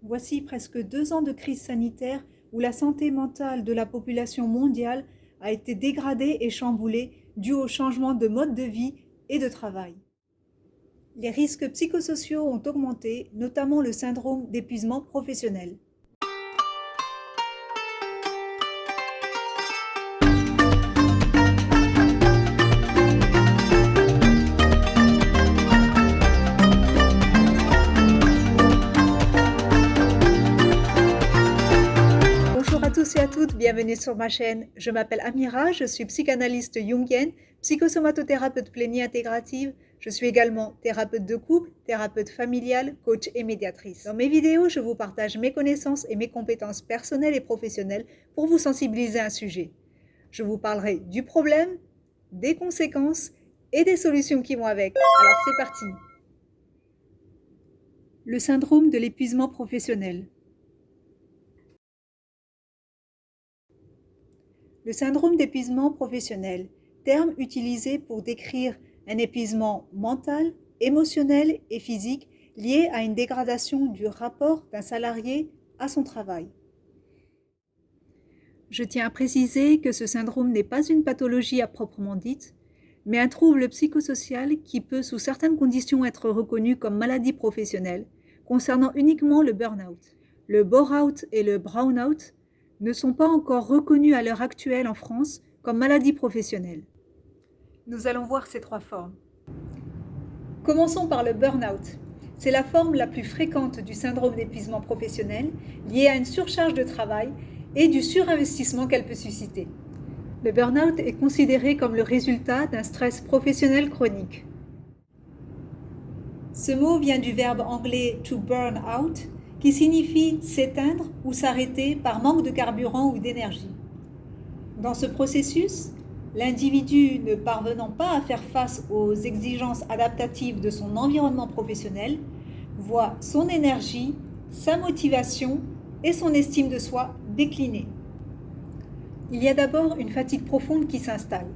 Voici presque 2 ans de crise sanitaire où la santé mentale de la population mondiale a été dégradée et chamboulée due au changement de mode de vie et de travail. Les risques psychosociaux ont augmenté, notamment le syndrome d'épuisement professionnel. Bonjour à tous et à toutes, bienvenue sur ma chaîne. Je m'appelle Amira, je suis psychanalyste jungienne, psychosomatothérapeute pléni-intégrative. Je suis également thérapeute de couple, thérapeute familiale, coach et médiatrice. Dans mes vidéos, je vous partage mes connaissances et mes compétences personnelles et professionnelles pour vous sensibiliser à un sujet. Je vous parlerai du problème, des conséquences et des solutions qui vont avec. Alors c'est parti. Le syndrome de l'épuisement professionnel. Le syndrome d'épuisement professionnel, terme utilisé pour décrire un épuisement mental, émotionnel et physique lié à une dégradation du rapport d'un salarié à son travail. Je tiens à préciser que ce syndrome n'est pas une pathologie à proprement dite, mais un trouble psychosocial qui peut sous certaines conditions être reconnu comme maladie professionnelle, concernant uniquement le burn-out. Le bore-out et le brown-out ne sont pas encore reconnus à l'heure actuelle en France comme maladie professionnelle. Nous allons voir ces 3 formes. Commençons par le burn-out. C'est la forme la plus fréquente du syndrome d'épuisement professionnel liée à une surcharge de travail et du surinvestissement qu'elle peut susciter. Le burn-out est considéré comme le résultat d'un stress professionnel chronique. Ce mot vient du verbe anglais to burn out, qui signifie s'éteindre ou s'arrêter par manque de carburant ou d'énergie. Dans ce processus, l'individu ne parvenant pas à faire face aux exigences adaptatives de son environnement professionnel voit son énergie, sa motivation et son estime de soi décliner. Il y a d'abord une fatigue profonde qui s'installe,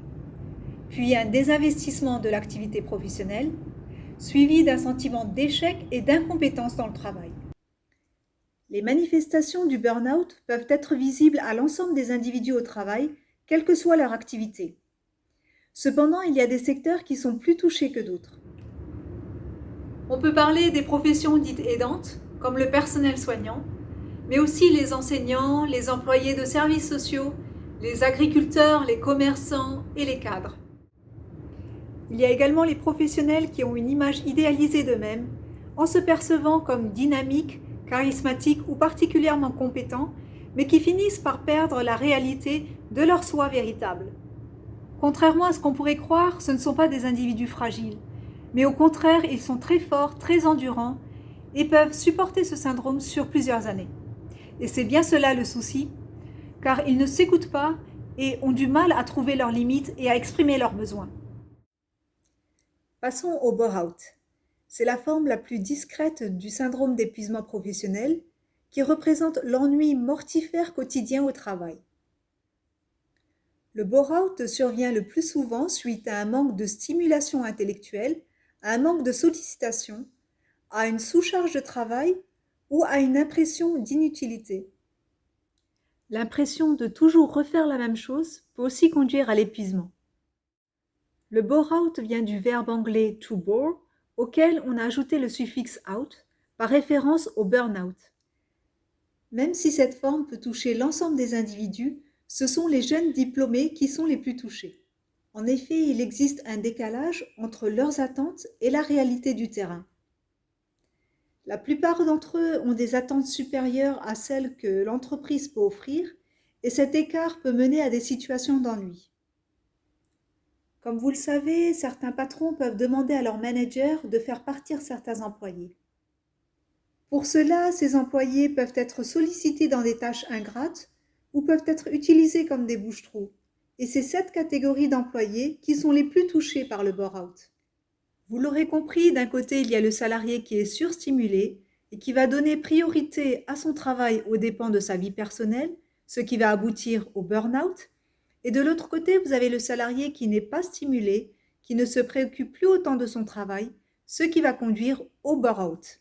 puis un désinvestissement de l'activité professionnelle, suivi d'un sentiment d'échec et d'incompétence dans le travail. Les manifestations du burn-out peuvent être visibles à l'ensemble des individus au travail, quelle que soit leur activité. Cependant, il y a des secteurs qui sont plus touchés que d'autres. On peut parler des professions dites aidantes, comme le personnel soignant, mais aussi les enseignants, les employés de services sociaux, les agriculteurs, les commerçants et les cadres. Il y a également les professionnels qui ont une image idéalisée d'eux-mêmes, en se percevant comme dynamiques, charismatiques ou particulièrement compétents, mais qui finissent par perdre la réalité de leur soi véritable. Contrairement à ce qu'on pourrait croire, ce ne sont pas des individus fragiles, mais au contraire, ils sont très forts, très endurants et peuvent supporter ce syndrome sur plusieurs années. Et c'est bien cela le souci, car ils ne s'écoutent pas et ont du mal à trouver leurs limites et à exprimer leurs besoins. Passons au bore-out. C'est la forme la plus discrète du syndrome d'épuisement professionnel qui représente l'ennui mortifère quotidien au travail. Le bore-out survient le plus souvent suite à un manque de stimulation intellectuelle, à un manque de sollicitation, à une sous-charge de travail ou à une impression d'inutilité. L'impression de toujours refaire la même chose peut aussi conduire à l'épuisement. Le bore-out vient du verbe anglais to bore, auquel on a ajouté le suffixe out, par référence au burn-out. Même si cette forme peut toucher l'ensemble des individus, ce sont les jeunes diplômés qui sont les plus touchés. En effet, il existe un décalage entre leurs attentes et la réalité du terrain. La plupart d'entre eux ont des attentes supérieures à celles que l'entreprise peut offrir, et cet écart peut mener à des situations d'ennui. Comme vous le savez, certains patrons peuvent demander à leur manager de faire partir certains employés. Pour cela, ces employés peuvent être sollicités dans des tâches ingrates ou peuvent être utilisés comme des bouche-trous. Et c'est cette catégorie d'employés qui sont les plus touchés par le bore-out. Vous l'aurez compris, d'un côté, il y a le salarié qui est surstimulé et qui va donner priorité à son travail aux dépens de sa vie personnelle, ce qui va aboutir au burn-out. Et de l'autre côté, vous avez le salarié qui n'est pas stimulé, qui ne se préoccupe plus autant de son travail, ce qui va conduire au bore-out.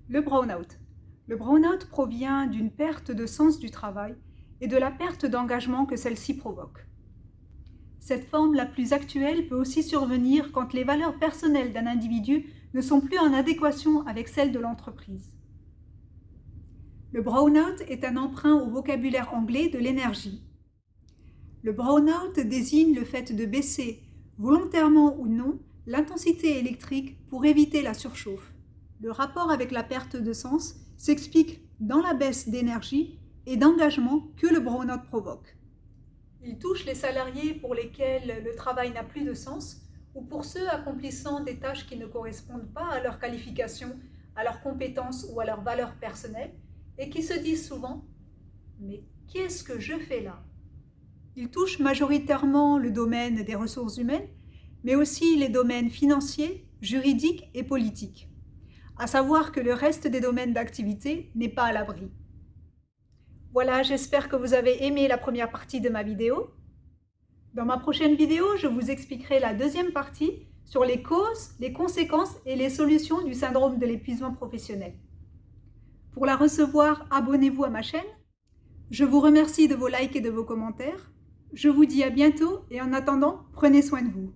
Le burn-out. Le burn-out provient d'une perte de sens du travail et de la perte d'engagement que celle-ci provoque. Cette forme la plus actuelle peut aussi survenir quand les valeurs personnelles d'un individu ne sont plus en adéquation avec celles de l'entreprise. Le burn-out est un emprunt au vocabulaire anglais de l'énergie. Le burn-out désigne le fait de baisser, volontairement ou non, l'intensité électrique pour éviter la surchauffe. Le rapport avec la perte de sens s'explique dans la baisse d'énergie et d'engagement que le burn-out provoque. Il touche les salariés pour lesquels le travail n'a plus de sens ou pour ceux accomplissant des tâches qui ne correspondent pas à leurs qualifications, à leurs compétences ou à leurs valeurs personnelles et qui se disent souvent « Mais qu'est-ce que je fais là ?» Il touche majoritairement le domaine des ressources humaines, mais aussi les domaines financiers, juridiques et politiques. À savoir que le reste des domaines d'activité n'est pas à l'abri. Voilà, j'espère que vous avez aimé la première partie de ma vidéo. Dans ma prochaine vidéo, je vous expliquerai la deuxième partie sur les causes, les conséquences et les solutions du syndrome de l'épuisement professionnel. Pour la recevoir, abonnez-vous à ma chaîne. Je vous remercie de vos likes et de vos commentaires. Je vous dis à bientôt et en attendant, prenez soin de vous.